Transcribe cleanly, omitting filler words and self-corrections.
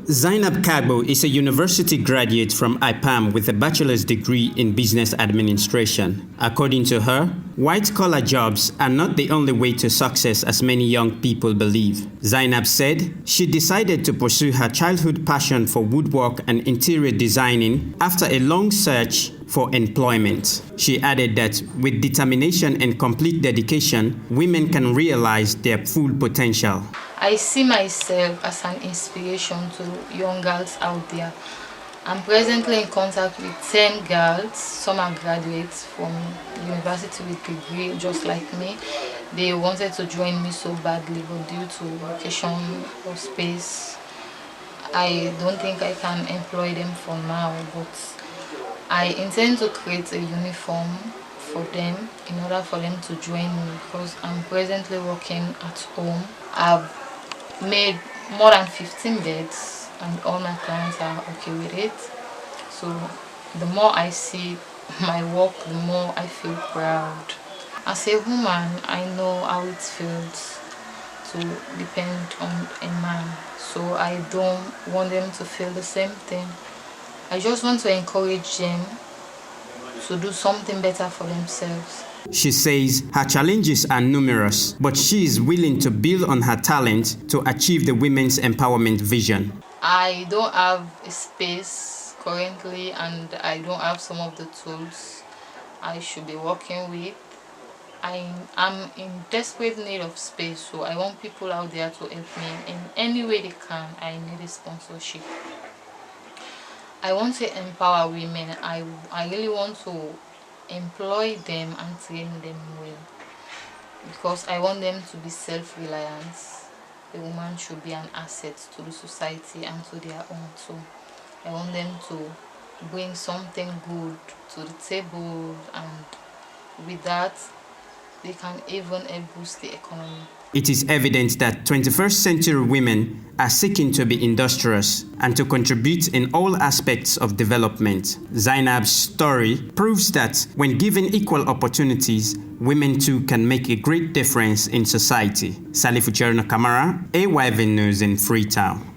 Zainab Kagbo is a university graduate from IPAM with a bachelor's degree in business administration. According to her, white-collar jobs are not the only way to success as many young people believe. Zainab said she decided to pursue her childhood passion for woodwork and interior designing after a long search for employment. She added that with determination and complete dedication, women can realize their full potential. I see myself as an inspiration to young girls out there. I'm presently in contact with 10 girls. Some are graduates from university with degree, just like me. They wanted to join me so badly, but due to location or space, I don't think I can employ them for now. But I intend to create a uniform for them in order for them to join me, because I'm presently working at home. I've made more than 15 beds and all my clients are okay with it. So the more I see my work, the more I feel proud. As a woman, I know how it feels to depend on a man, so I don't want them to feel the same thing. I just want to encourage them to do something better for themselves. She says her challenges are numerous, but she is willing to build on her talent to achieve the women's empowerment vision. I don't have a space currently, and I don't have some of the tools I should be working with. I'm in desperate need of space, so I want people out there to help me in any way they can. I need a sponsorship. I want to empower women. I really want to employ them and train them well, because I want them to be self-reliant. A woman should be an asset to the society and to their own too. I want them to bring something good to the table, and with that they can even boost the economy. It is evident that 21st century women are seeking to be industrious and to contribute in all aspects of development. Zainab's story proves that when given equal opportunities, women too can make a great difference in society. Salifu Cherno Kamara, AYV News in Freetown.